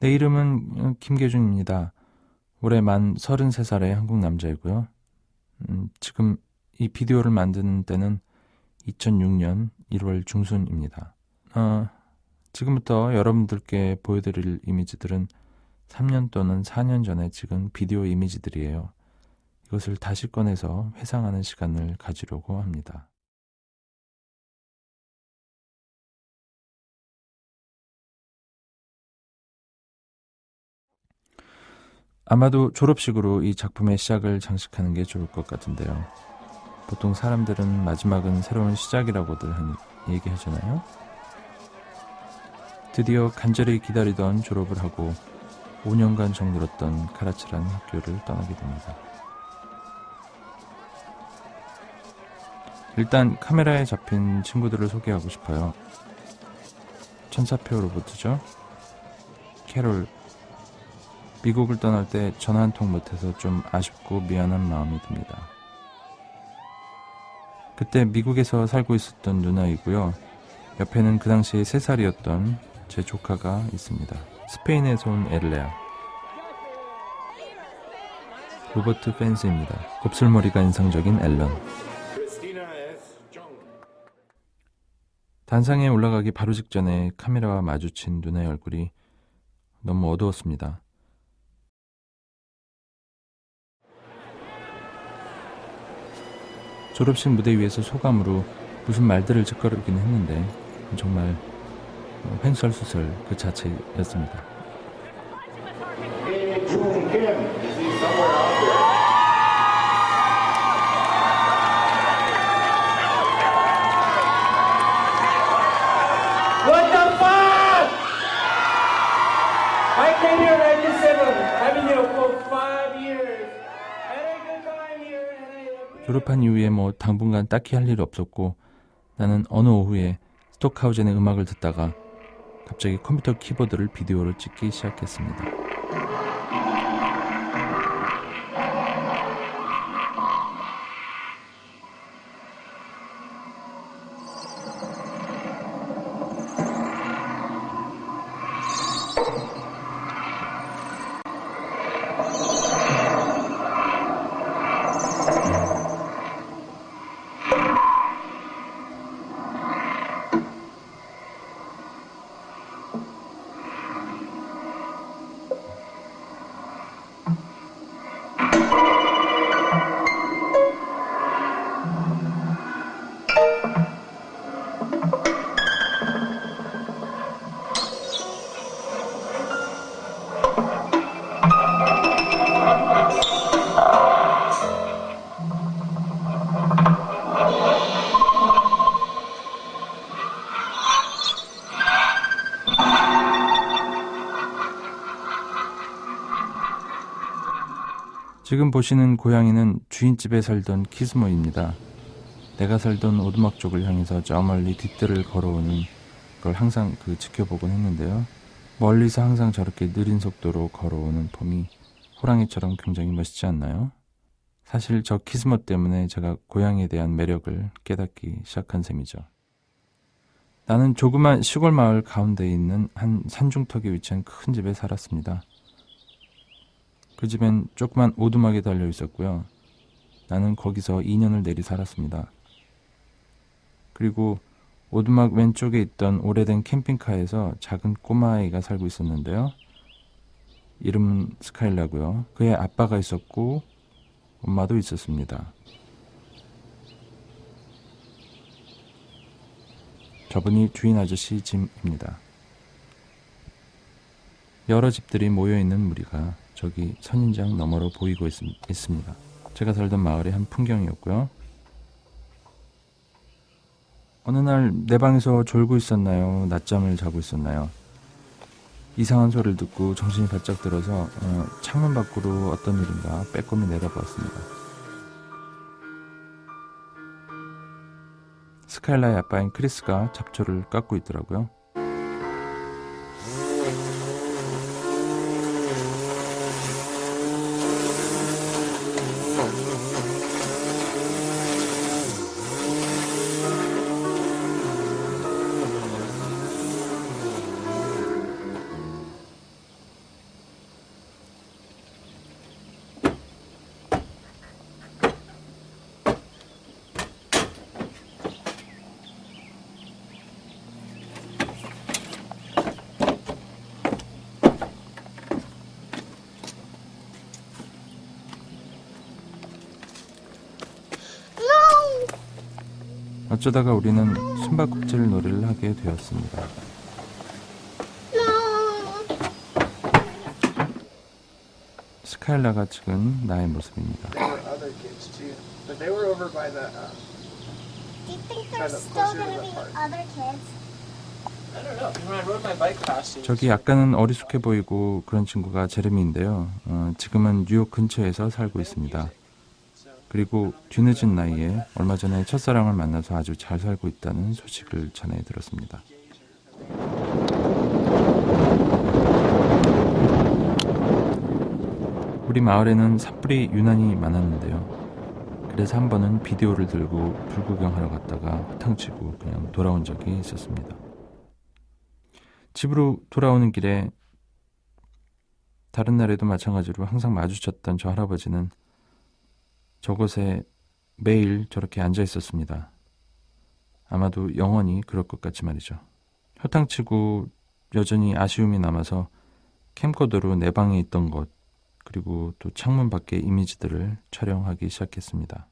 내 이름은 김계준입니다. 올해 만 33살의 한국 남자이고요. 지금 이 비디오를 만드는 때는 2006년 1월 중순입니다. 지금부터 여러분들께 보여드릴 이미지들은 3년 또는 4년 전에 찍은 비디오 이미지들이에요. 이것을 다시 꺼내서 회상하는 시간을 가지려고 합니다. 아마도 졸업식으로 이 작품의 시작을 장식하는 게 좋을 것 같은데요. 보통 사람들은 마지막은 새로운 시작이라고들 얘기하잖아요. 드디어 간절히 기다리던 졸업을 하고 5년간 정들었던 가라치란 학교를 떠나게 됩니다. 일단 카메라에 잡힌 친구들을 소개하고 싶어요. 천사표 로봇이죠. 캐롤. 미국을 떠날 때 전화 한 통 못해서 좀 아쉽고 미안한 마음이 듭니다. 그때 미국에서 살고 있었던 누나이고요. 옆에는 그 당시에 3살이었던 제 조카가 있습니다. 스페인에서 온 엘레아. 로버트 펜스입니다. 곱슬머리가 인상적인 앨런. 단상에 올라가기 바로 직전에 카메라와 마주친 누나의 얼굴이 너무 어두웠습니다. 졸업식 무대 위에서 소감으로 무슨 말들을 짓거리긴 했는데 정말 횡설수설 그 자체였습니다. What the fuck? I came here 97. I've been here for 5 years. And I good time here. 졸업한 이후에 당분간 딱히 할 일이 없었고 나는 어느 오후에 스톡하우젠의 음악을 듣다가 갑자기 컴퓨터 키보드를 비디오로 찍기 시작했습니다. 지금 보시는 고양이는 주인집에 살던 키스모입니다. 내가 살던 오두막 쪽을 향해서 저 멀리 뒷뜰을 걸어오는 걸 항상 지켜보곤 했는데요. 멀리서 항상 저렇게 느린 속도로 걸어오는 폼이 호랑이처럼 굉장히 멋있지 않나요? 사실 저 키스모 때문에 제가 고양이에 대한 매력을 깨닫기 시작한 셈이죠. 나는 조그만 시골 마을 가운데 있는 한 산중턱에 위치한 큰 집에 살았습니다. 그 집엔 조그만 오두막이 달려 있었고요. 나는 거기서 2년을 내리 살았습니다. 그리고 오두막 왼쪽에 있던 오래된 캠핑카에서 작은 꼬마아이가 살고 있었는데요. 이름은 스카일라고요. 그의 아빠가 있었고 엄마도 있었습니다. 저분이 주인 아저씨 짐입니다. 여러 집들이 모여있는 무리가 저기 선인장 너머로 보이고 있습니다. 제가 살던 마을의 한 풍경이었고요. 어느 날 내 방에서 졸고 있었나요? 낮잠을 자고 있었나요? 이상한 소리를 듣고 정신이 바짝 들어서 창문 밖으로 어떤 일인가 빼꼼히 내다보았습니다. 스카일라의 아빠인 크리스가 잡초를 깎고 있더라고요. 어쩌다가 우리는 숨바꼭질 놀이를 하게 되었습니다. 스카일라가 찍은 나의 모습입니다. There were other kids too, but they were over by the. Do you think Kind there's of still closer to going to the be park. other kids? I don't know. When I rode my bike past it. 저기 약간은 어리숙해 보이고 그런 친구가 제레미인데요. 지금은 뉴욕 근처에서 살고 있습니다. 그리고 뒤늦은 나이에 얼마 전에 첫사랑을 만나서 아주 잘 살고 있다는 소식을 전해 들었습니다. 우리 마을에는 산불이 유난히 많았는데요. 그래서 한 번은 비디오를 들고 불구경하러 갔다가 허탕치고 그냥 돌아온 적이 있었습니다. 집으로 돌아오는 길에 다른 날에도 마찬가지로 항상 마주쳤던 저 할아버지는 저곳에 매일 저렇게 앉아 있었습니다. 아마도 영원히 그럴 것 같이 말이죠. 허탕치고 여전히 아쉬움이 남아서 캠코더로 내 방에 있던 것 그리고 또 창문 밖의 이미지들을 촬영하기 시작했습니다.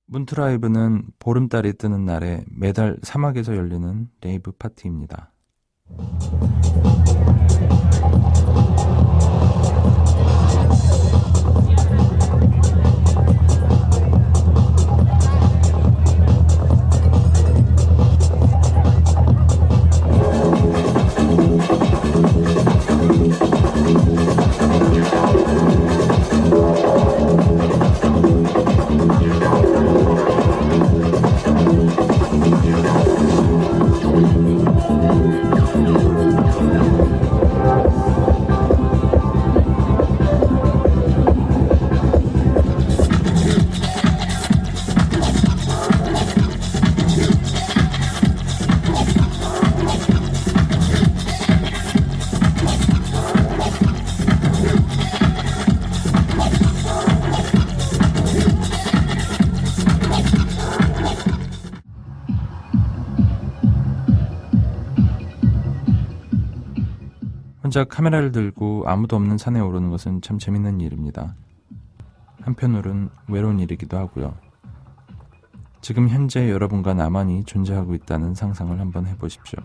문트라이브는 보름달이 뜨는 날에 매달 사막에서 열리는 레이브 파티입니다. 혼자 카메라를 들고 아무도 없는 산에 오르는 것은 참 재밌는 일입니다. 한편으론 외로운 일이기도 하고요. 지금 현재 여러분과 나만이 존재하고 있다는 상상을 한번 해보십시오.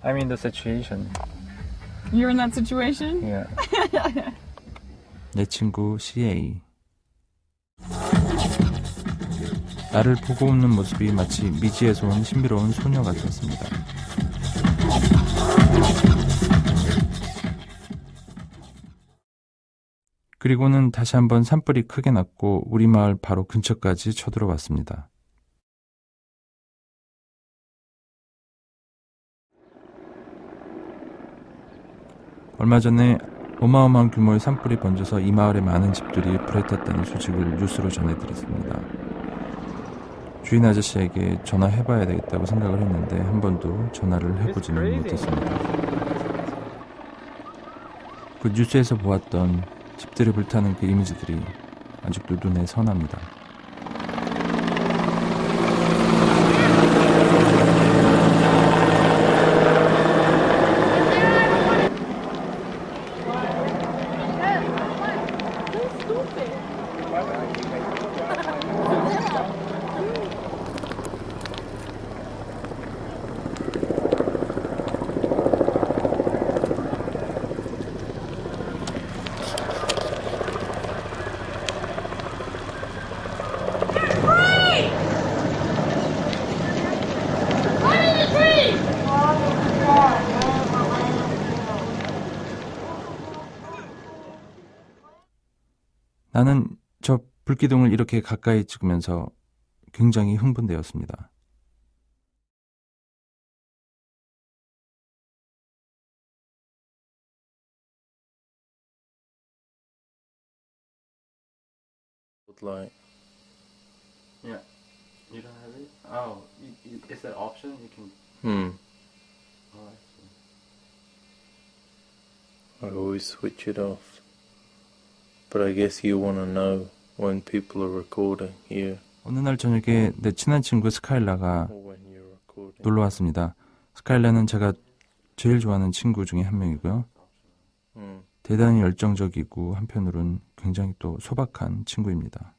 I'm in the situation. You're in that situation? Yeah. 내 친구 CA. 나를 보고 웃는 모습이 마치 미지에서 온 신비로운 소녀 같았습니다. 그리고는 다시 한번 산불이 크게 났고 우리 마을 바로 근처까지 쳐들어왔습니다. 얼마 전에 어마어마한 규모의 산불이 번져서 이 마을의 많은 집들이 불에 탔다는 소식을 뉴스로 전해드렸습니다. 주인 아저씨에게 전화해봐야 되겠다고 생각을 했는데 한 번도 전화를 해보지는 못했습니다. 그 뉴스에서 보았던 집들이 불타는 그 이미지들이 아직도 눈에 선합니다. 나는 저 불기둥을 이렇게 가까이 찍으면서 굉장히 흥분되었습니다. Like, Yeah. You don't have it? Oh, is that option? You can. Oh, I see. I always switch it off. But I guess you want to know when people are recording here 어느 날 저녁에 내 친한 친구 스카일라가 or when you're recording. 놀러 왔습니다. 스카일라는 제가 제일 좋아하는 친구 중에 한 명이고요. 대단히 열정적이고 한편으론 굉장히 또 소박한 친구입니다.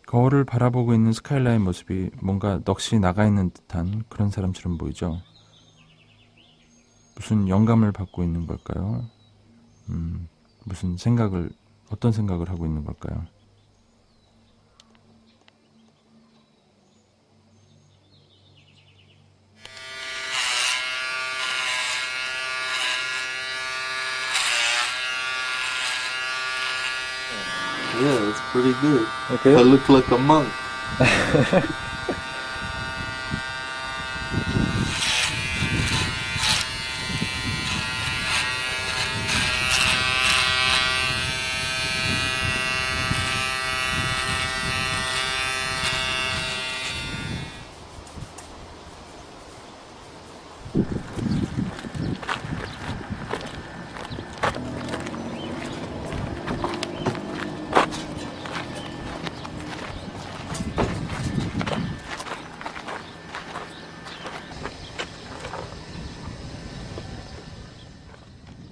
거울을 바라보고 있는 스카일라의 모습이 뭔가 넋이 나가 있는 듯한 그런 사람처럼 보이죠. 무슨 영감을 받고 있는 걸까요? 어떤 생각을 하고 있는 걸까요? Yeah, that's pretty good. Okay. I look like a monk.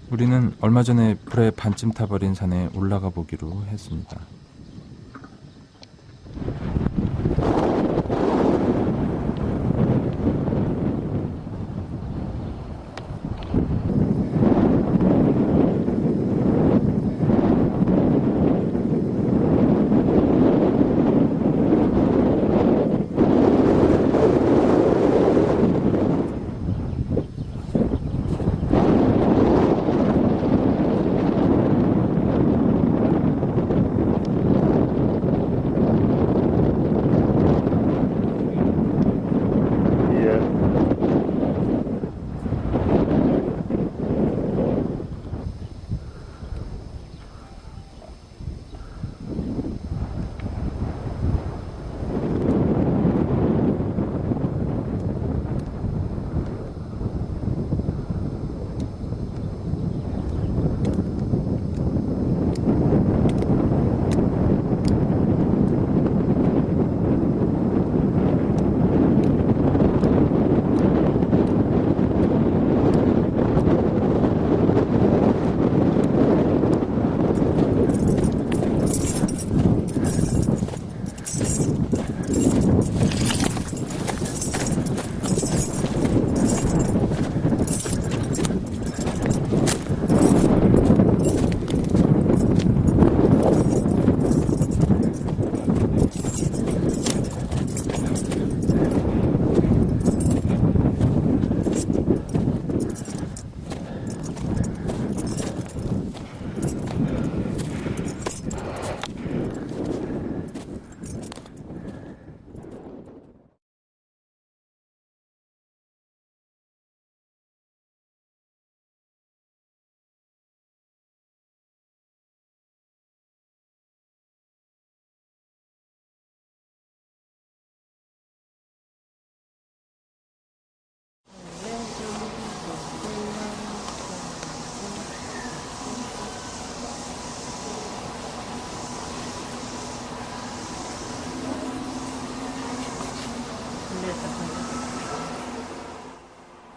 우리는 얼마 전에 불에 반쯤 타버린 산에 올라가 보기로 했습니다.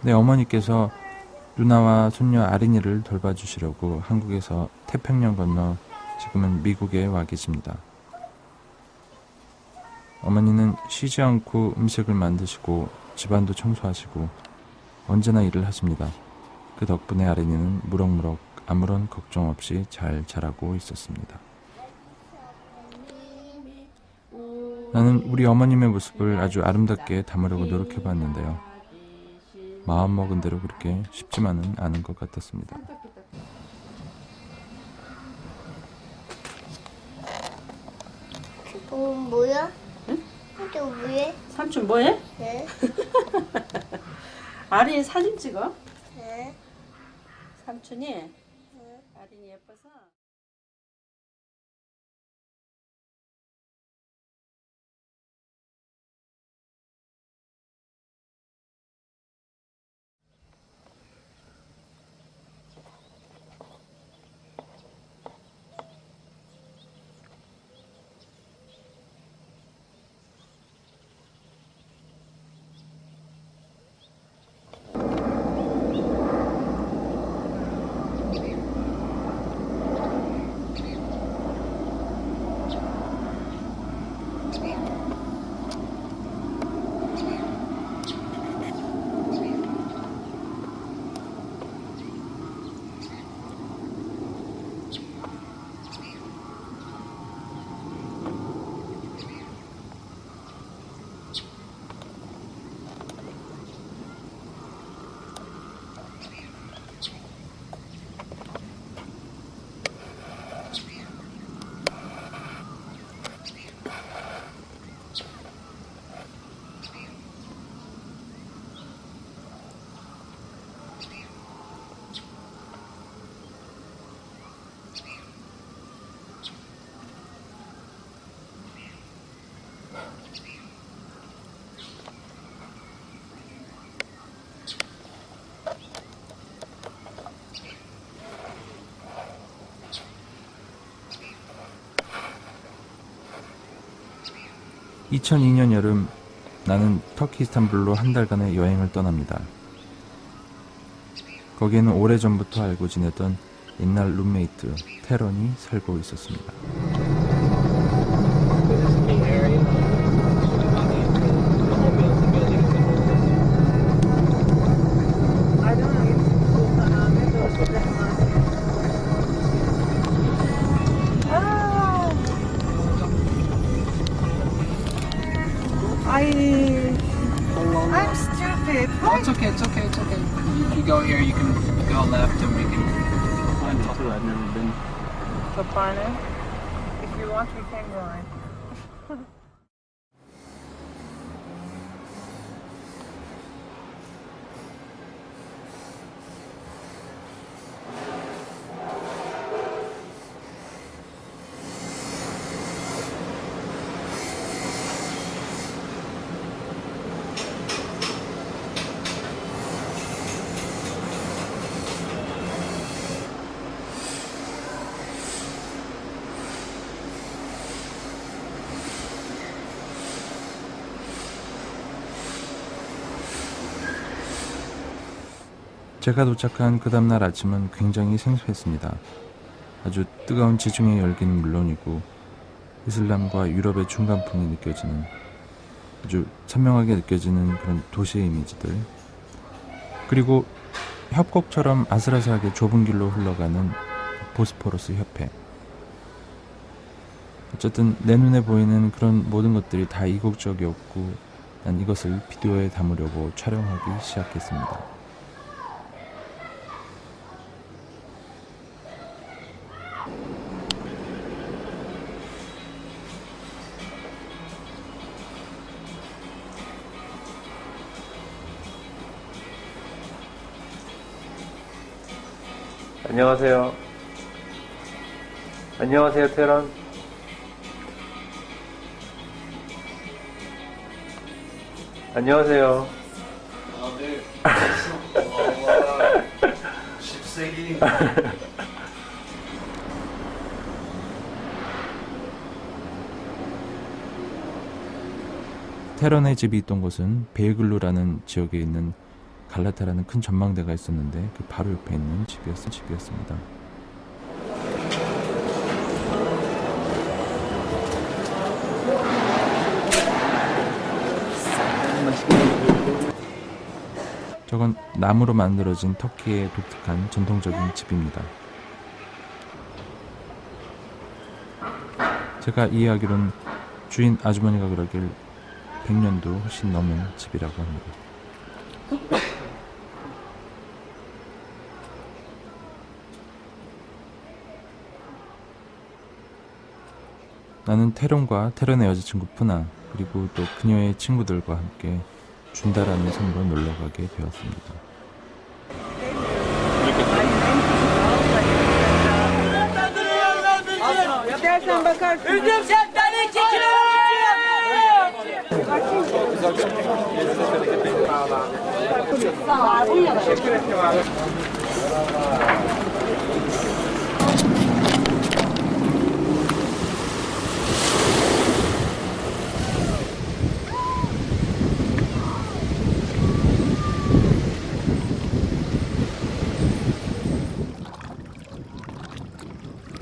네, 어머니께서 누나와 손녀 아린이를 돌봐주시려고 한국에서 태평양 건너 지금은 미국에 와 계십니다. 어머니는 쉬지 않고 음식을 만드시고 집안도 청소하시고 언제나 일을 하십니다. 그 덕분에 아린이는 무럭무럭 아무런 걱정 없이 잘 자라고 있었습니다. 나는 우리 어머님의 모습을 아주 아름답게 담으려고 노력해봤는데요. 마음먹은 대로 그렇게 쉽지만은 않은 것 같았습니다. 뭐야? 응? 이게 왜? 삼촌 뭐해? 네? 아린이 사진 찍어? 네? 삼촌이 아린이 예뻐서. (2002년) 여름 나는 터키 이스탄불로 한 달간의 여행을 떠납니다. 거기에는 오래전부터 알고 지내던 옛날 룸메이트 테런이 살고 있었습니다. I'm stupid. Oh, it's okay, it's okay, it's okay. You go here, you can go left and we can find I've never been. The Barnet. If you want, we can go in. 제가 도착한 그 다음날 아침은 굉장히 생소했습니다. 아주 뜨거운 지중해 열기는 물론이고 이슬람과 유럽의 중간풍이 느껴지는, 아주 선명하게 느껴지는 그런 도시의 이미지들, 그리고 협곡처럼 아슬아슬하게 좁은 길로 흘러가는 보스포러스 협회. 어쨌든 내 눈에 보이는 그런 모든 것들이 다 이국적이었고 난 이것을 비디오에 담으려고 촬영하기 시작했습니다. 안녕하세요. 안녕하세요, 테런. 안녕하세요. 10세기. 테런의 집이 있던 곳은 베이글루라는 지역에 있는 갈라타라는 큰 전망대가 있었는데 그 바로 옆에 있는 집이었습니다. 저건 나무로 만들어진 터키의 독특한 전통적인 집입니다. 제가 이해하기론 주인 아주머니가 그러길 100년도 훨씬 넘은 집이라고 합니다. 나는 테론과 테론의 여자친구 푸나 그리고 또 그녀의 친구들과 함께 준다라는 섬으로 놀러가게 되었습니다.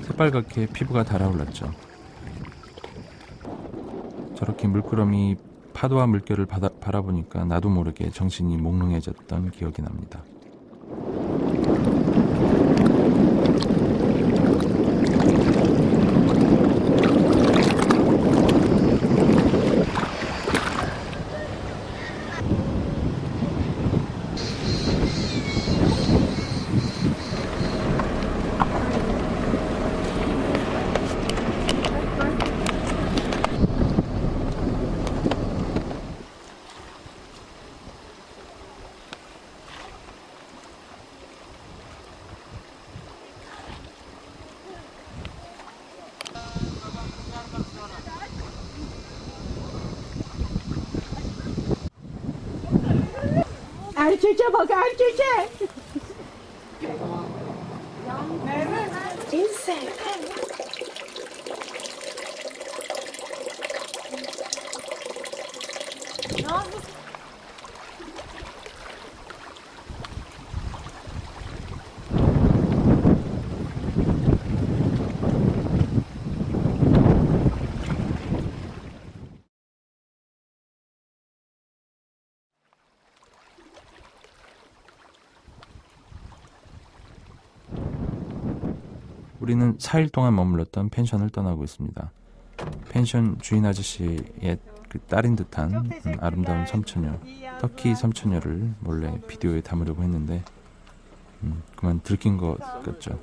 새빨갛게 피부가 달아올랐죠. 저렇게 물끄러미 파도와 물결을 바라보니까 나도 모르게 정신이 몽롱해졌던 기억이 납니다. Erkeke bak erkeke. 우리는 4일 동안 머물렀던 펜션을 떠나고 있습니다. 펜션 주인 아저씨의 그 딸인 듯한 아름다운 섬처녀, 터키 섬처녀를 몰래 비디오에 담으려고 했는데 그만 들킨 것 같죠.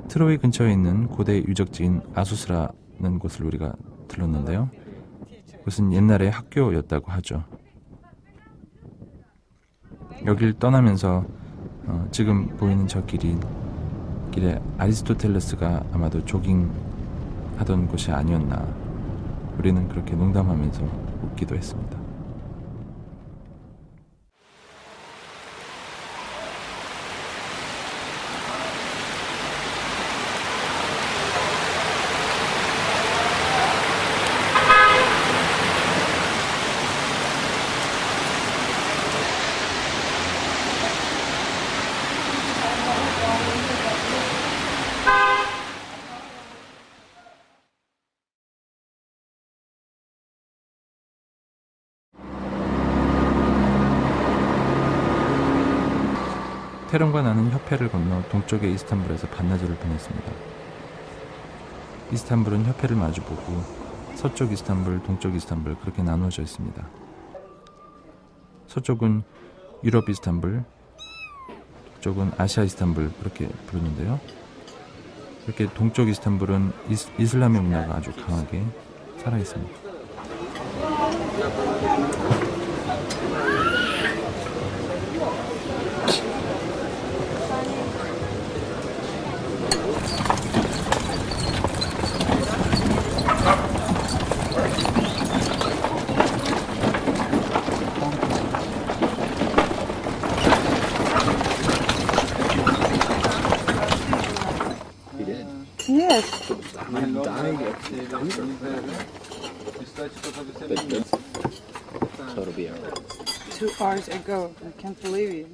트로이 근처에 있는 고대 유적지인 아수스라는 곳을 우리가 들렀는데요. 그것은 옛날에 학교였다고 하죠. 여길 떠나면서 지금 보이는 저 길에 아리스토텔레스가 아마도 조깅하던 곳이 아니었나. 우리는 그렇게 농담하면서 웃기도 했습니다. 테론과 나는 협회를 건너 동쪽의 이스탄불에서 반나절을 보냈습니다. 이스탄불은 협회를 마주보고 서쪽 이스탄불, 동쪽 이스탄불 그렇게 나누어져 있습니다. 서쪽은 유럽 이스탄불, 쪽은 아시아 이스탄불 그렇게 부르는데요. 이렇게 동쪽 이스탄불은 이슬람의 문화가 아주 강하게 살아 있습니다. Yes. 2 hours ago. I can't believe it.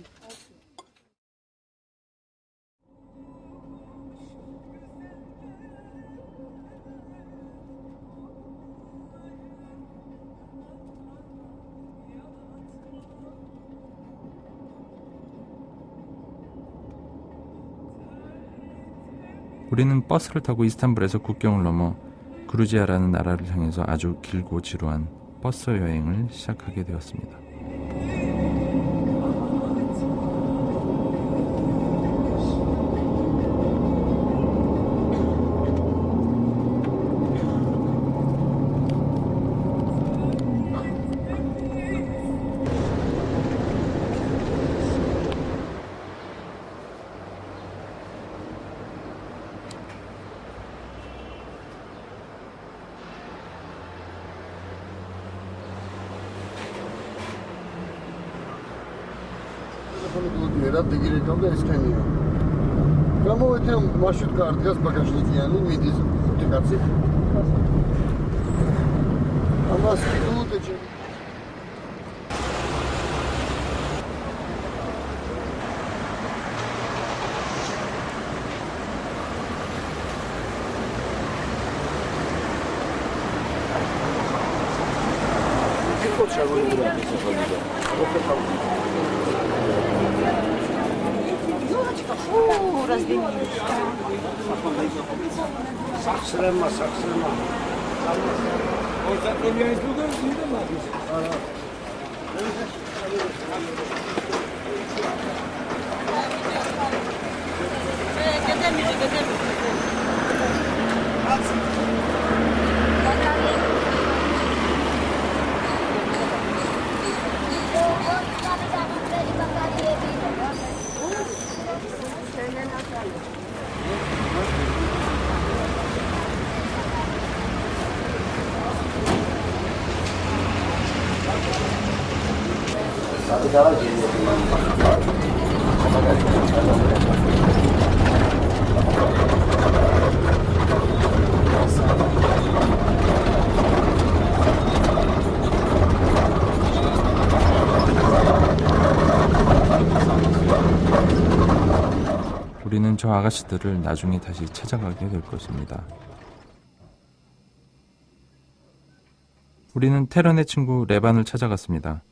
우리는 버스를 타고 이스탄불에서 국경을 넘어 그루지아라는 나라를 향해서 아주 길고 지루한 버스 여행을 시작하게 되었습니다. Кому это маршрутка отказ покажите, я не видите, утекаться. А нас идут очень. 우리는 저 아가씨들을 나중에 다시 찾아가게 될 것입니다. 우리는 테런의 친구 레반을 찾아갔습니다.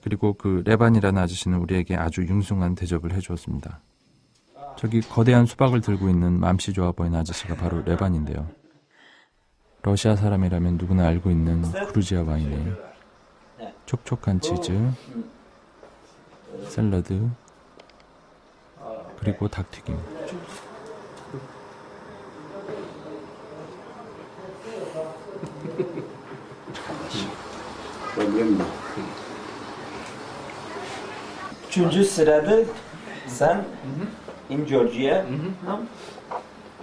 그리고 그 레반이라는 아저씨는 우리에게 아주 융숭한 대접을 해주었습니다. 저기 거대한 수박을 들고 있는 맘씨 좋아 보이는 아저씨가 바로 레반인데요. 러시아 사람이라면 누구나 알고 있는 그루지아 와인에 촉촉한 치즈, 샐러드, 그리고 닭튀김. Üçüncü sırada sen in Georgia.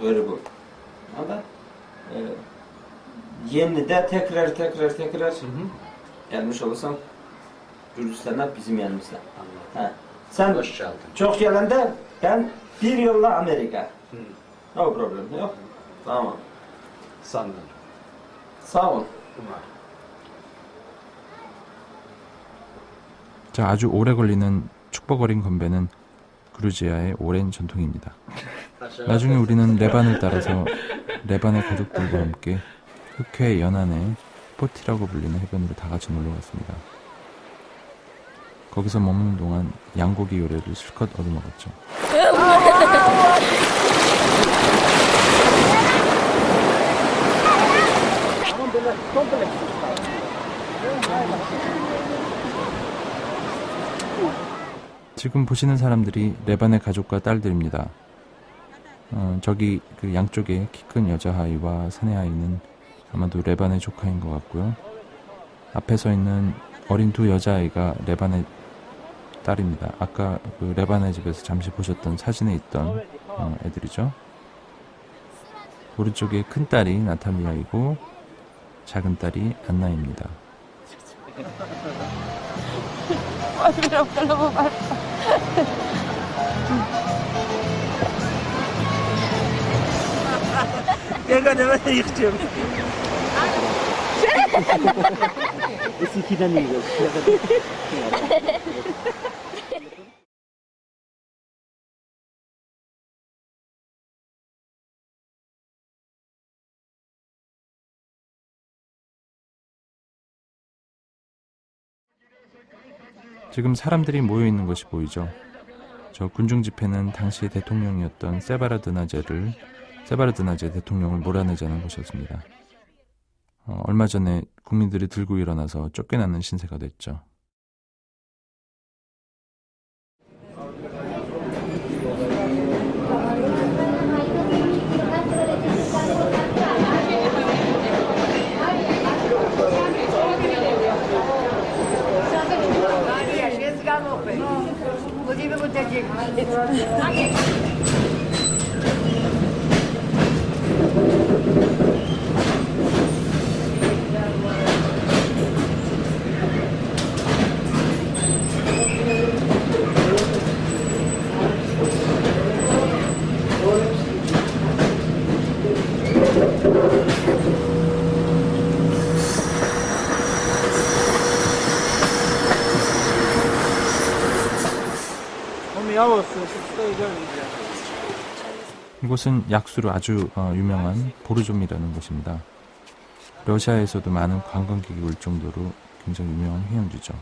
Very good. Ama yenide tekrar gelmiş olursan Gürcistan'a bizim yanımızda. Ha. Sen çok gelende ben bir yolla Amerika. No problem. Yok. Tamam. Sağ ol. 자, 아주 오래 걸리는 축복 어린 건배는 그루지아의 오랜 전통입니다. 나중에 우리는 레반을 따라서 레반의 가족들과 함께 흑해 연안의 포티라고 불리는 해변으로 다 같이 놀러 갔습니다. 거기서 머무는 동안 양고기 요리를 실컷 얻어먹었죠. 지금 보시는 사람들이 레반의 가족과 딸들입니다. 저기 그 양쪽에 키 큰 여자아이와 사내아이는 아마도 레반의 조카인 것 같고요. 앞에 서 있는 어린 두 여자아이가 레반의 딸입니다. 아까 그 레반의 집에서 잠시 보셨던 사진에 있던 애들이죠. 오른쪽에 큰 딸이 나탈리아이고 작은 딸이 안나입니다. 얘가 내가 이렇게 지금 사람들이 모여 있는 것이 보이죠. 저 군중 집회는 당시 대통령이었던 세바르드나제 대통령을 몰아내자는 것이었습니다. 얼마 전에 국민들이 들고 일어나서 쫓겨나는 신세가 됐죠. 이곳은 약수로 아주 유명한 보르좀이라는 곳입니다. 러시아에서도 많은 관광객이 올 정도로 굉장히 유명한 휴양지죠.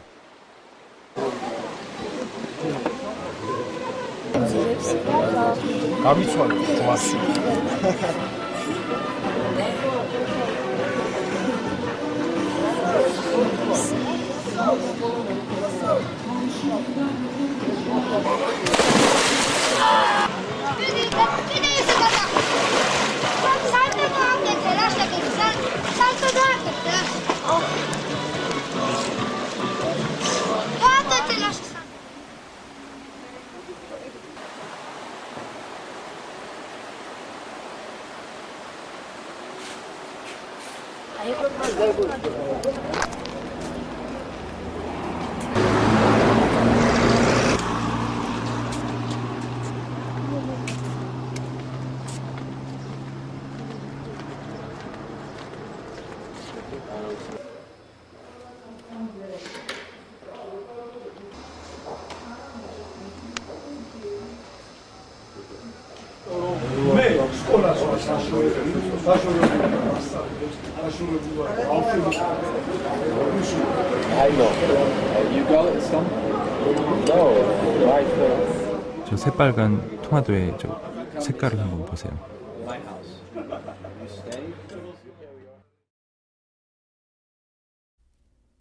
저 새빨간 통화도의 저 색깔을 한번 보세요.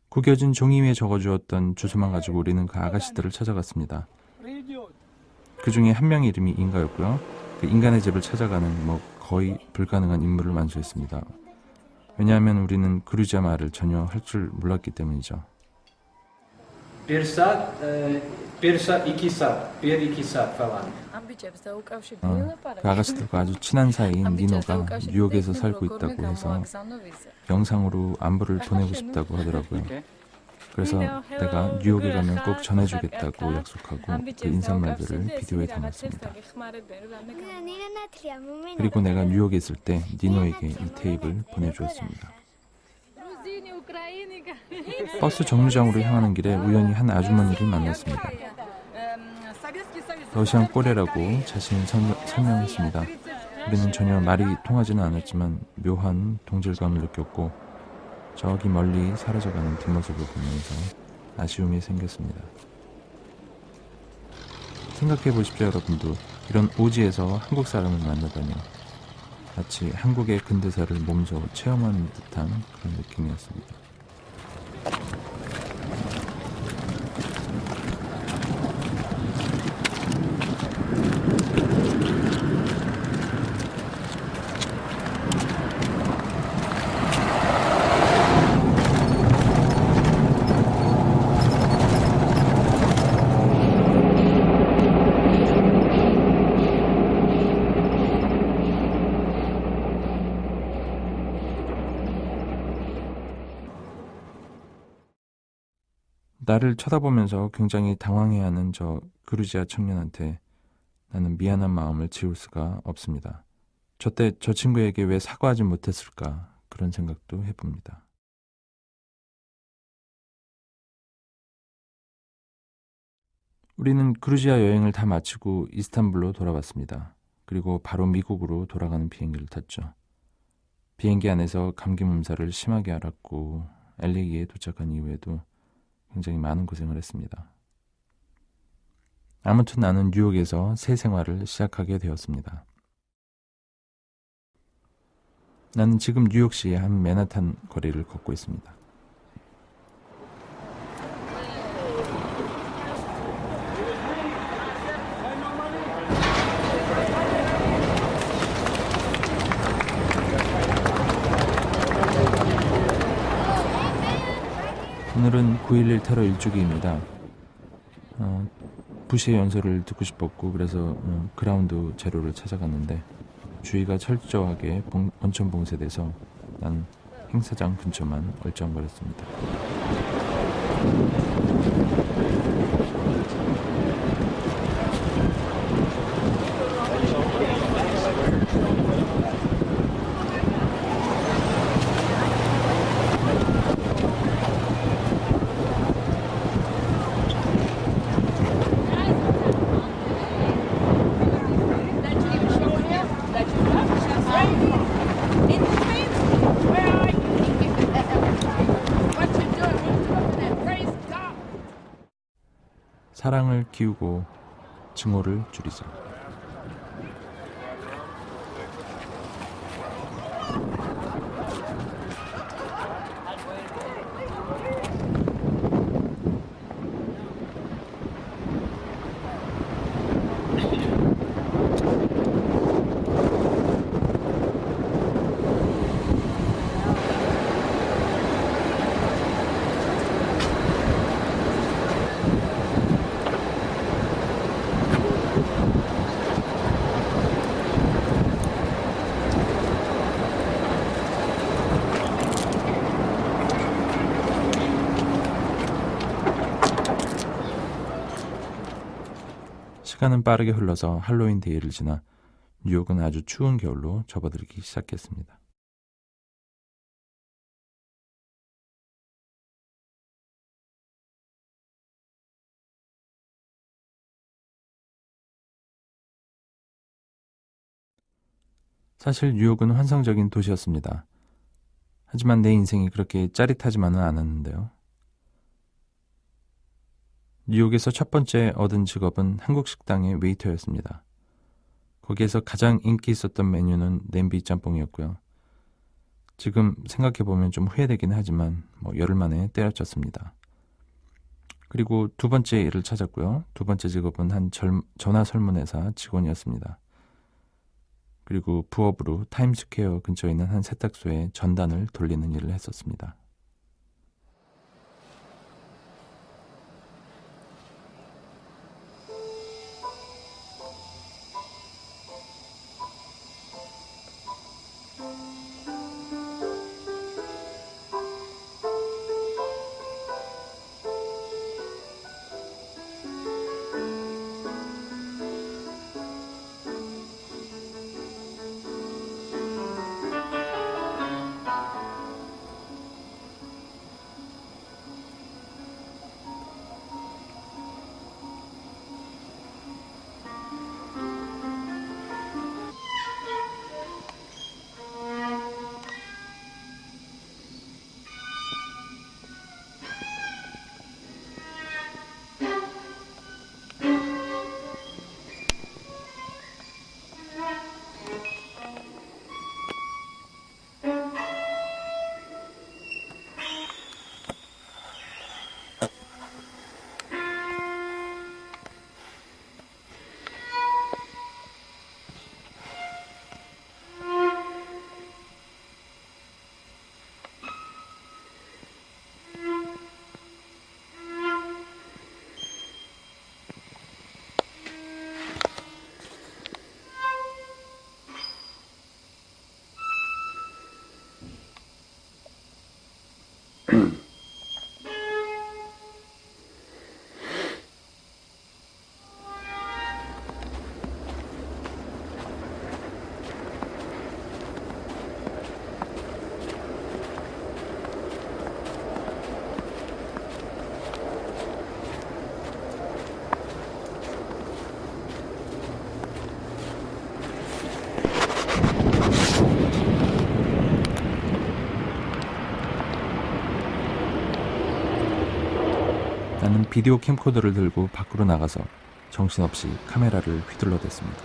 구겨진 종이 위에 적어주었던 주소만 가지고 우리는 그 아가씨들을 찾아갔습니다. 그 중에 한 명의 이름이 인가였고요. 그 인간의 집을 찾아가는 거의 불가능한 임무를 완수했습니다. 왜냐하면 우리는 그루지아 말을 전혀 할 줄 몰랐기 때문이죠. Bir saat 2 saat falan. 그 아가씨들과 아주 친한 사이인 니노가 뉴욕에서 살고 있다고 해서 영상으로 안부를 보내고 싶다고 하더라고요. 그래서 내가 뉴욕에 가면 꼭 전해주겠다고 약속하고 그 인사말들을 비디오에 담았습니다. 그리고 내가 뉴욕에 있을 때 니노에게 이 테이프를 보내주었습니다. 버스 정류장으로 향하는 길에 우연히 한 아주머니를 만났습니다. 러시안 꼬레라고 자신이 설명했습니다. 우리는 전혀 말이 통하지는 않았지만 묘한 동질감을 느꼈고 저기 멀리 사라져가는 뒷모습을 보면서 아쉬움이 생겼습니다. 생각해 보십시오, 여러분도. 이런 오지에서 한국 사람을 만나다니 마치 한국의 근대사를 몸소 체험하는 듯한 그런 느낌이었습니다. 나를 쳐다보면서 굉장히 당황해하는 저 그루지아 청년한테 나는 미안한 마음을 지울 수가 없습니다. 저때 저 친구에게 왜 사과하지 못했을까 그런 생각도 해봅니다. 우리는 그루지아 여행을 다 마치고 이스탄불로 돌아왔습니다. 그리고 바로 미국으로 돌아가는 비행기를 탔죠. 비행기 안에서 감기 몸살을 심하게 앓았고 LA에 도착한 이후에도 굉장히 많은 고생을 했습니다. 아무튼 나는 뉴욕에서 새 생활을 시작하게 되었습니다. 나는 지금 뉴욕시의 한 맨하탄 거리를 걷고 있습니다. 오늘은 9.11 테러 일주기입니다. 부시의 연설을 듣고 싶었고 그래서 그라운드 제로를 찾아갔는데 주위가 철저하게 원천 봉쇄돼서 난 행사장 근처만 얼쩡거렸습니다. 사랑을 키우고 증오를 줄이자. 시간은 빠르게 흘러서 할로윈 데이를 지나 뉴욕은 아주 추운 겨울로 접어들기 시작했습니다. 사실 뉴욕은 환상적인 도시였습니다. 하지만 내 인생이 그렇게 짜릿하지만은 않았는데요. 뉴욕에서 첫 번째 얻은 직업은 한국 식당의 웨이터였습니다. 거기에서 가장 인기 있었던 메뉴는 냄비 짬뽕이었고요. 지금 생각해보면 좀 후회되긴 하지만 열흘 만에 때려쳤습니다. 그리고 두 번째 일을 찾았고요. 두 번째 직업은 한 전화 설문회사 직원이었습니다. 그리고 부업으로 타임스퀘어 근처에 있는 한 세탁소에 전단을 돌리는 일을 했었습니다. 비디오 캠코더를 들고 밖으로 나가서 정신없이 카메라를 휘둘러댔습니다.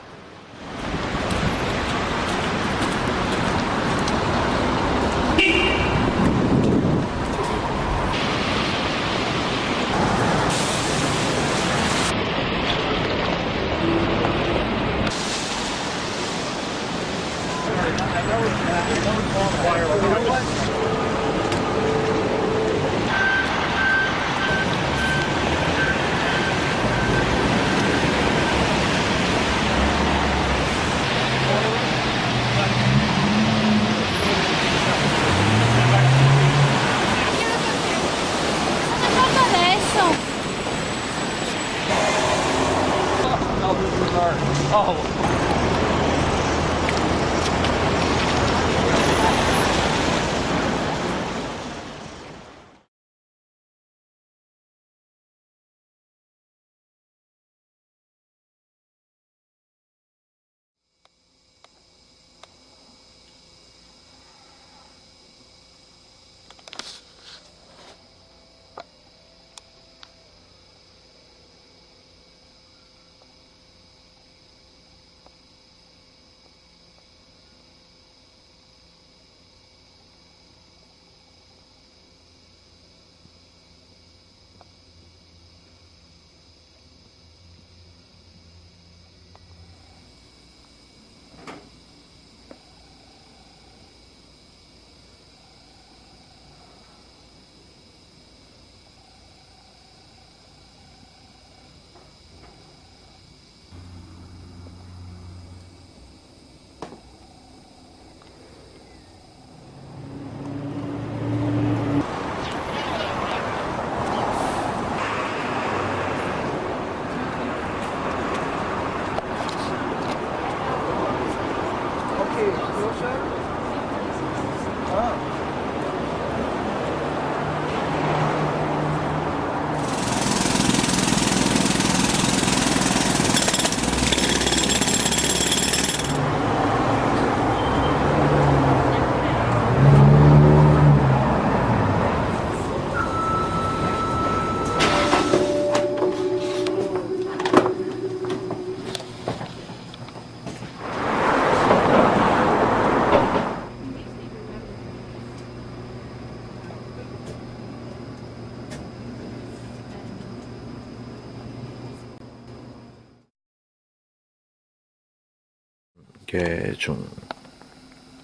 김계중,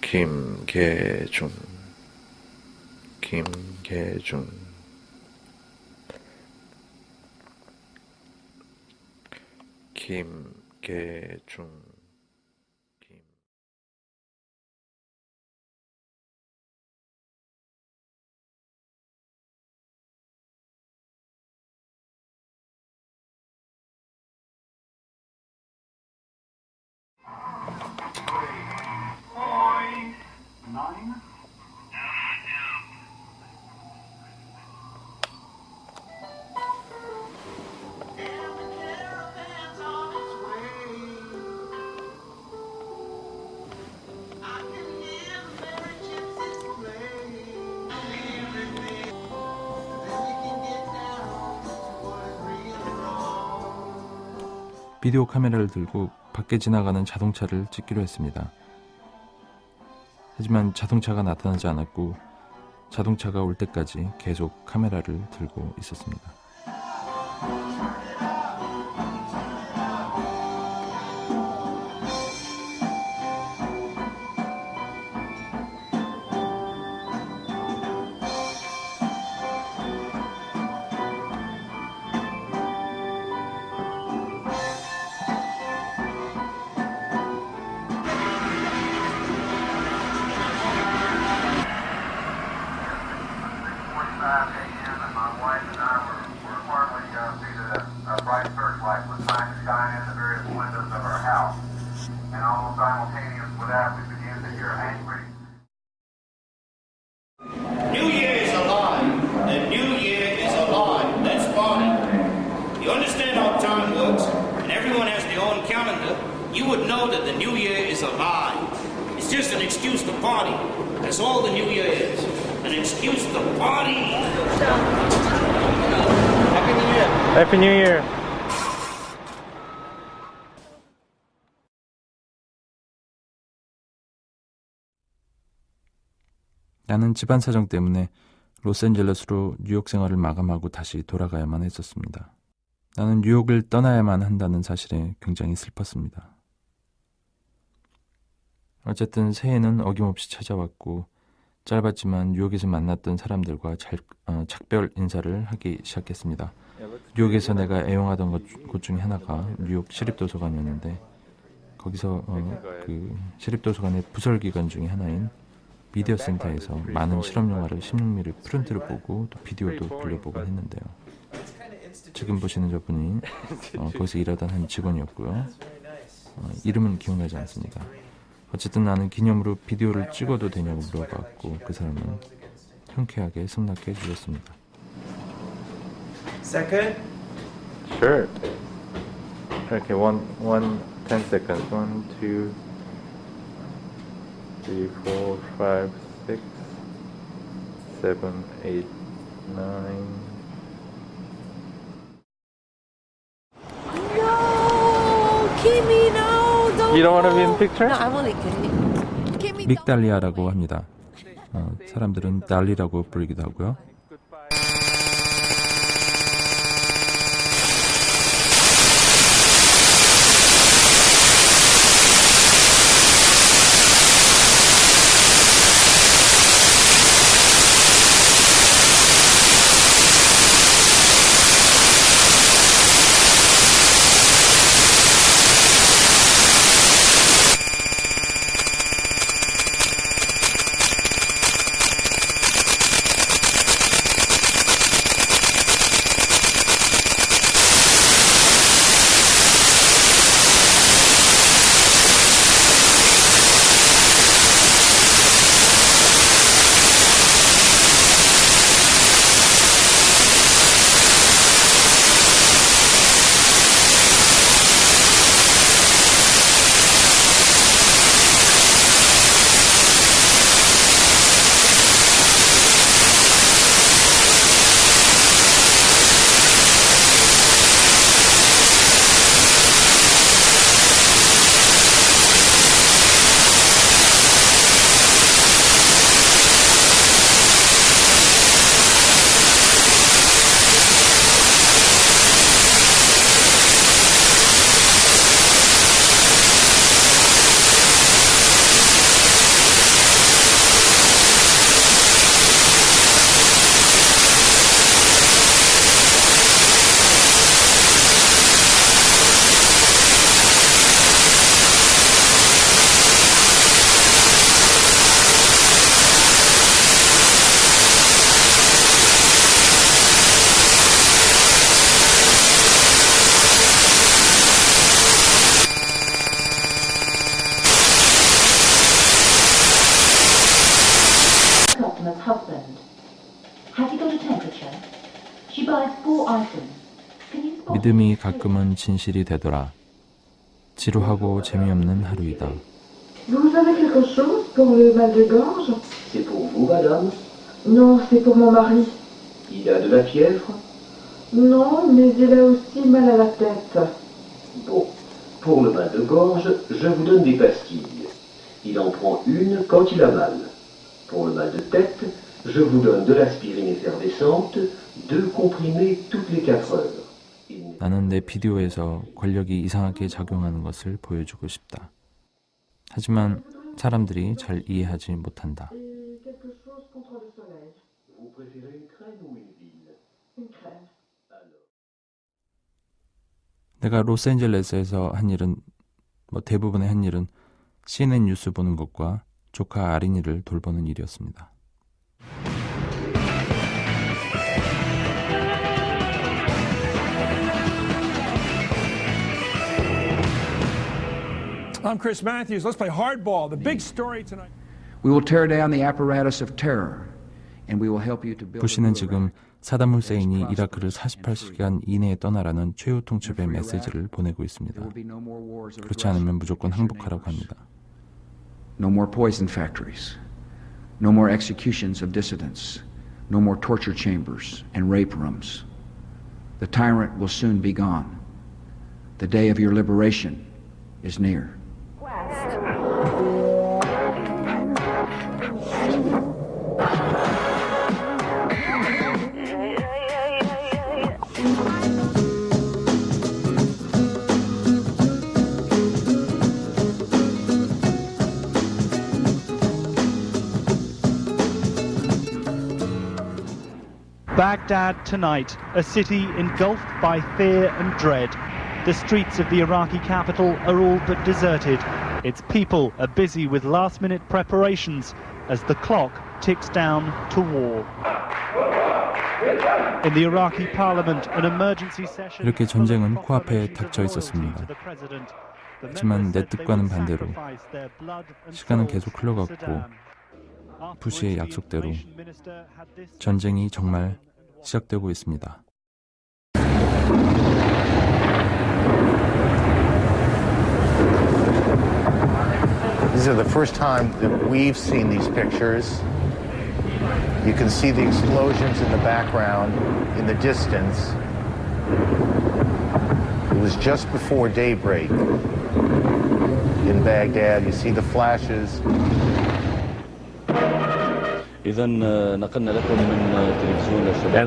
김계중, 김계중, 김계중. 비디오 카메라를 들고 밖에 지나가는 자동차를 찍기로 했습니다. 하지만 자동차가 나타나지 않았고 자동차가 올 때까지 계속 카메라를 들고 있었습니다. New Year is alive. The New Year is alive. Let's party. You understand how time works, and everyone has their own calendar. You would know that the New Year is alive. It's just an excuse to party. That's all the New Year is. An excuse to party. Happy New Year. 나는 집안 사정 때문에 로스앤젤레스로 뉴욕 생활을 마감하고 다시 돌아가야만 했었습니다. 나는 뉴욕을 떠나야만 한다는 사실에 굉장히 슬펐습니다. 어쨌든 새해는 어김없이 찾아왔고 짧았지만 뉴욕에서 만났던 사람들과 작별 인사를 하기 시작했습니다. 뉴욕에서 내가 애용하던 곳 중에 하나가 뉴욕 시립도서관이었는데 거기서 그 시립도서관의 부설기관 중에 하나인 미디어 센터에서 많은 실험 영화를 16mm 프린트를 보고 또 비디오도 돌려보곤 했는데요. 지금 보시는 저분이 거기서 일하던 한 직원이었고요. 이름은 기억나지 않습니다. 어쨌든 나는 기념으로 비디오를 찍어도 되냐고 물어봤고 그 사람은 흔쾌하게 승낙해 주셨습니다. Second? Sure. Okay, one 10 seconds. 1, 2, 3, 4, 5, 6, 7, 8, 9. Kimmy, no! You don't want to be in the picture? No, I want to Kimmy. 믹달리아라고 합니다. 사람들은 달리라고 부르기도 하고요. 믿음이 가끔은 진실이 되더라. 지루하고 재미없는 하루이다. Vous avez quelque chose pour le mal de gorge? C'est pour vous, madame? Non, c'est pour mon mari. Il a de la fièvre? Non, mais il a aussi mal à la tête. Bon, pour le mal de gorge, je vous donne des pastilles. Il en prend une quand il a mal. Pour le mal de tête, je vous donne de l'aspirine effervescente, 2 comprimés toutes les 4 heures. 나는 내 비디오에서 권력이 이상하게 작용하는 것을 보여주고 싶다. 하지만 사람들이 잘 이해하지 못한다. 내가 로스앤젤레스에서 한 일은 대부분의 한 일은 CNN 뉴스 보는 것과 조카 아린이를 돌보는 일이었습니다. I'm Chris Matthews. Let's play hardball. The big story tonight. We will tear down the apparatus of terror, and we will help you to build. 부시는 지금 사담 후세인이 이라크를 48시간 이내에 떠나라는 최후 통첩의 메시지를 보내고 있습니다. 그렇지 않으면 무조건 항복하라고 합니다. No more poison factories. No more executions of dissidents. No more torture chambers and rape rooms. The tyrant will soon be gone. The day of your liberation is near. Baghdad tonight, a city engulfed by fear and dread. The streets of the Iraqi capital are all but deserted. Its people are busy with last-minute preparations as the clock ticks down to war. In the Iraqi parliament, an emergency session. 이렇게 전쟁은 코앞에 닥쳐 있었습니다. 하지만 내 뜻과는 반대로 시간은 계속 흘러갔고 부시의 약속대로 전쟁이 정말 시작되고 있습니다. These are the first time that we've seen these pictures. You can see the explosions in the background, in the distance. It was just before daybreak in Baghdad. You see the flashes. And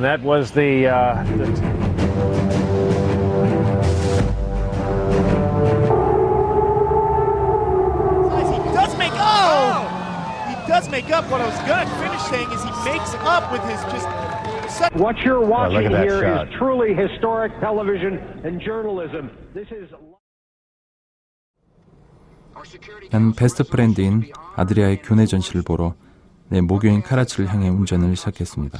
that was the He does make up. What I was going to finish saying is he makes up with his just. What you're watching here shot. is truly historic television and journalism. This is. 난 베스트 프렌드인 아드리아의 교내 전시를 보러 내 모교인 카라치를 향해 운전을 시작했습니다.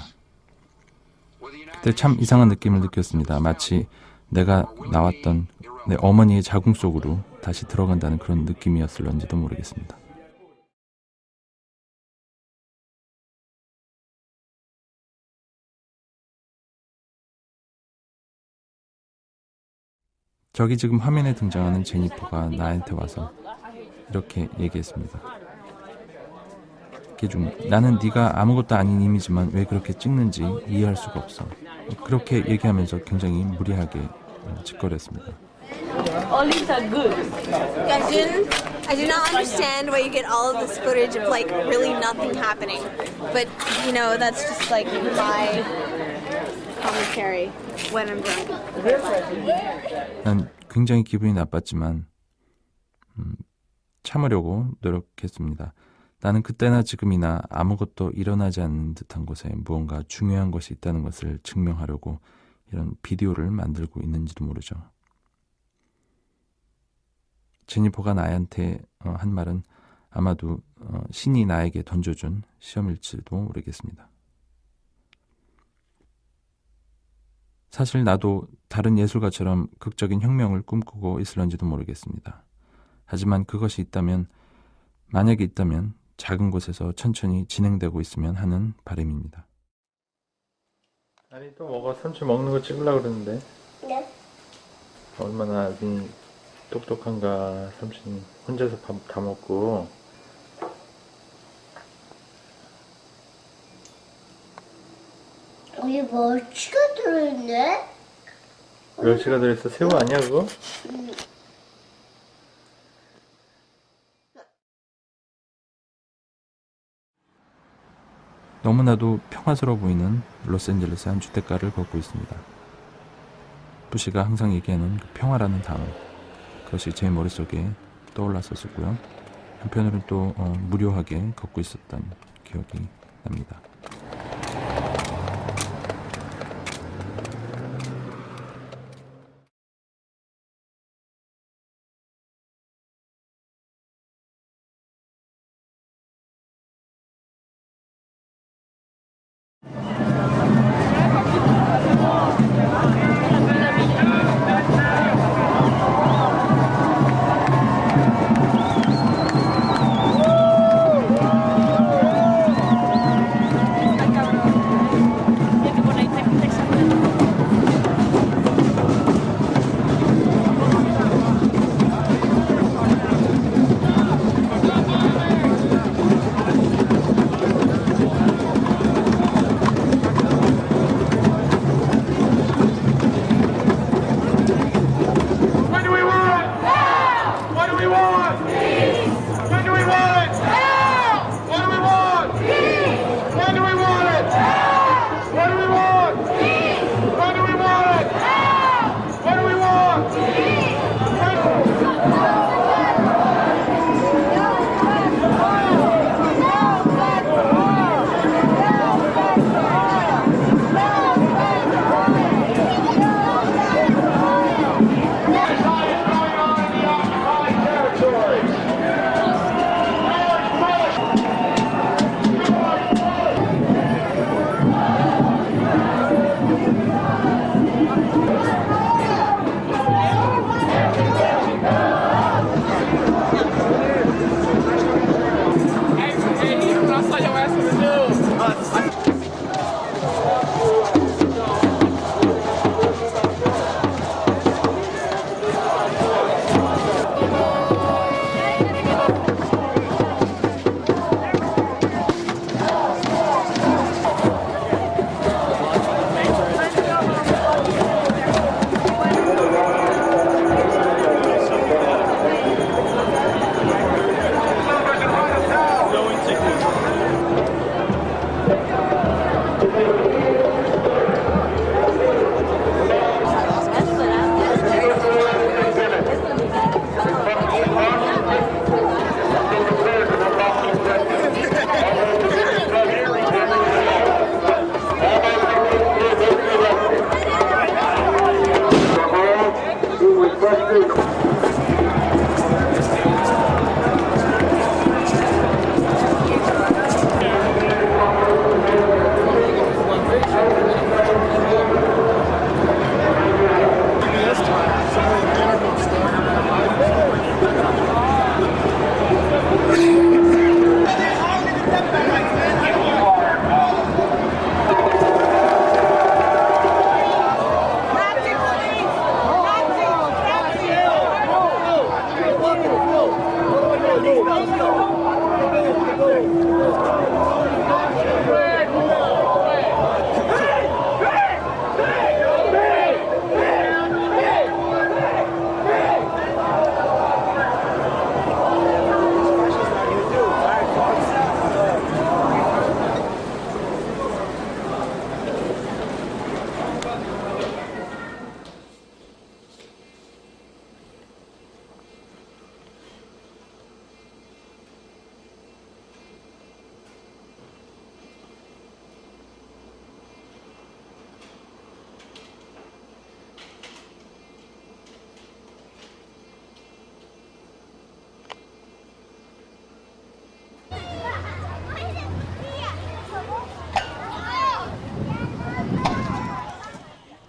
그때 참 이상한 느낌을 느꼈습니다. 마치 내가 나왔던 내 어머니의 자궁 속으로 다시 들어간다는 그런 느낌이었을런지도 모르겠습니다. 저기 지금 화면에 등장하는 제니퍼가 나한테 와서 이렇게 얘기했습니다. 나는 네가 아무것도 아닌 이미지만 왜 그렇게 찍는지 이해할 수가 없어. 그렇게 얘기하면서 굉장히 무리하게 짓거렸습니다. All these are good. I do not understand why you get all of this footage of like really nothing happening. But you know, that's just like my commentary when I'm drunk. 난 굉장히 기분이 나빴지만 참으려고 노력했습니다. 나는 그때나 지금이나 아무것도 일어나지 않는 듯한 곳에 무언가 중요한 것이 있다는 것을 증명하려고 이런 비디오를 만들고 있는지도 모르죠. 제니퍼가 나한테 한 말은 아마도 신이 나에게 던져준 시험일지도 모르겠습니다. 사실 나도 다른 예술가처럼 극적인 혁명을 꿈꾸고 있을런지도 모르겠습니다. 하지만 그것이 있다면, 만약에 있다면 작은 곳에서 천천히 진행되고 있으면 하는 바람입니다. 아니 또 뭐가 삼촌 먹는 거 찍으려고 그러는데. 네. 얼마나 아들이 똑똑한가. 삼촌 혼자서 밥 다 먹고. 여기 멸치가 들어있네? 멸치가 들어있어? 새우 아니야 그거? 너무나도 평화스러워 보이는 로스앤젤레스의 한 주택가를 걷고 있습니다. 부시가 항상 얘기하는 그 평화라는 단어, 그것이 제 머릿속에 떠올랐었고요. 한편으로는 또 무료하게 걷고 있었던 기억이 납니다.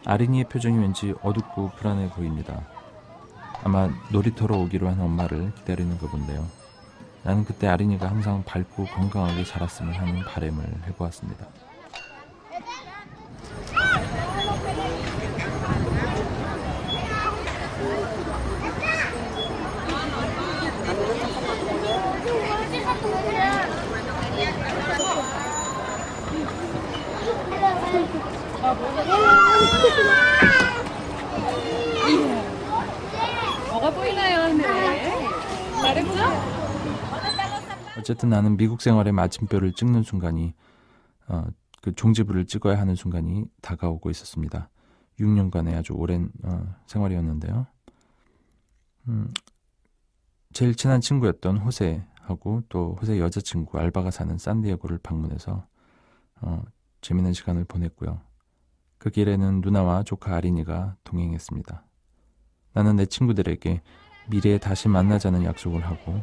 아린이의 표정이 왠지 어둡고 불안해 보입니다. 아마 놀이터로 오기로 한 엄마를 기다리는 거 본데요. 나는 그때 아린이가 항상 밝고 건강하게 자랐으면 하는 바람을 해보았습니다. 뭐가 보이나요, 하늘에? 말해보자. 어쨌든 나는 미국 생활의 마침표를 찍는 순간이 그 종지부를 찍어야 하는 순간이 다가오고 있었습니다. 6년간의 아주 오랜 생활이었는데요. 제일 친한 친구였던 호세하고 또 호세 여자친구 알바가 사는 산디에고를 방문해서 재미있는 시간을 보냈고요. 그 길에는 누나와 조카 아린이가 동행했습니다. 나는 내 친구들에게 미래에 다시 만나자는 약속을 하고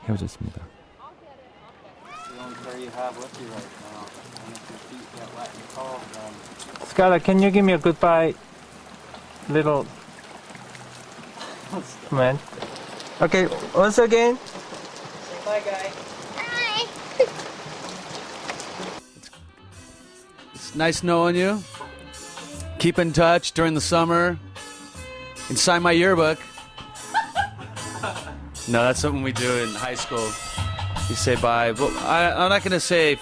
헤어졌습니다. Skylar, can you give me a goodbye little man? Okay, once again. Bye, guys. It's nice knowing you. Keep in touch during the summer. And sign my yearbook. No, that's something we do in high school. You say bye. But I'm not going to say,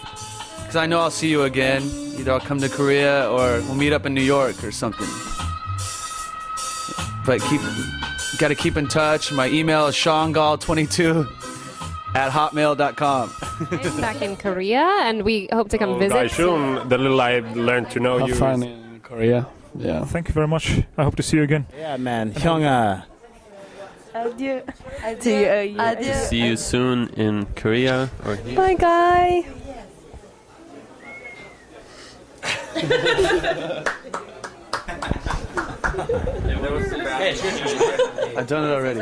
because I know I'll see you again. Either I'll come to Korea or we'll meet up in New York or something. But got to keep in touch. My email is seangal22@hotmail.com. I'm back in Korea, and we hope to come visit. Daishun, the little I learned to know Have you. fun in Korea. Yeah. Thank you very much. I hope to see you again. Yeah, man. 형아. Adieu. Adieu. Adieu. See you soon in Korea or here. Bye, guy. I've done it already.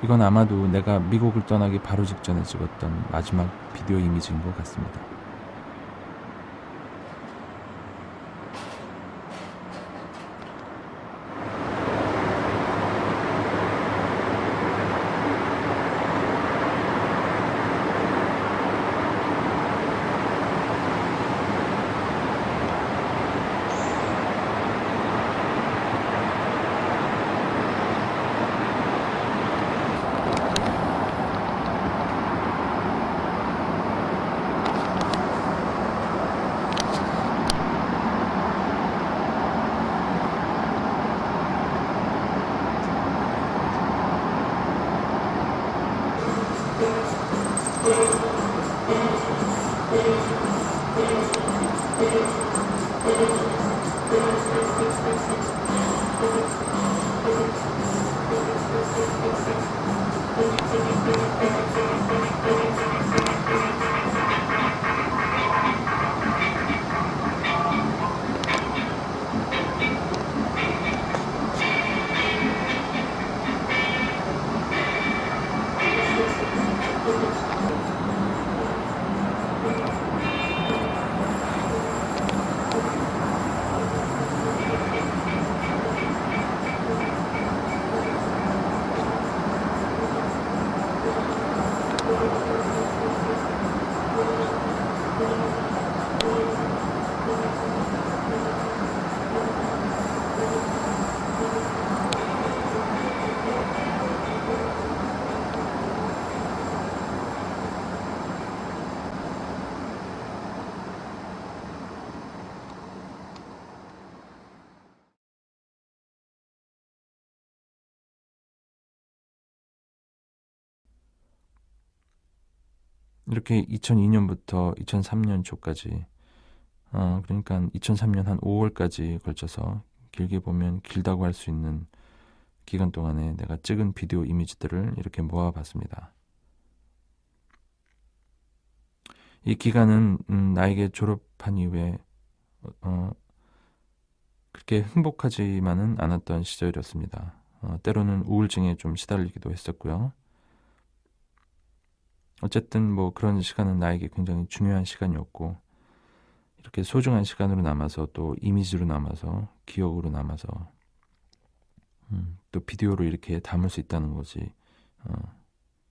이건 아마도 내가 미국을 떠나기 바로 직전에 찍었던 마지막 비디오 이미지인 것 같습니다. 이렇게 2002년부터 2003년 초까지 그러니까 2003년 한 5월까지 걸쳐서 길게 보면 길다고 할 수 있는 기간 동안에 내가 찍은 비디오 이미지들을 이렇게 모아봤습니다. 이 기간은 나에게 졸업한 이후에 그렇게 행복하지만은 않았던 시절이었습니다. 때로는 우울증에 좀 시달리기도 했었고요. 어쨌든 뭐 그런 시간은 나에게 굉장히 중요한 시간이었고 이렇게 소중한 시간으로 남아서 또 이미지로 남아서 기억으로 남아서 또 비디오로 이렇게 담을 수 있다는 것이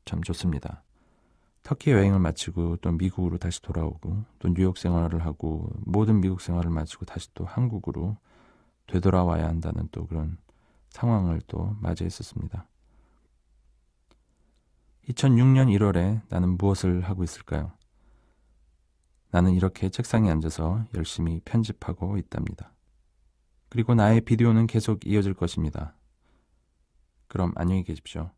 참 좋습니다. 터키 여행을 마치고 또 미국으로 다시 돌아오고 또 뉴욕 생활을 하고 모든 미국 생활을 마치고 다시 또 한국으로 되돌아와야 한다는 또 그런 상황을 또 맞이했었습니다. 2006년 1월에 나는 무엇을 하고 있을까요? 나는 이렇게 책상에 앉아서 열심히 편집하고 있답니다. 그리고 나의 비디오는 계속 이어질 것입니다. 그럼 안녕히 계십시오.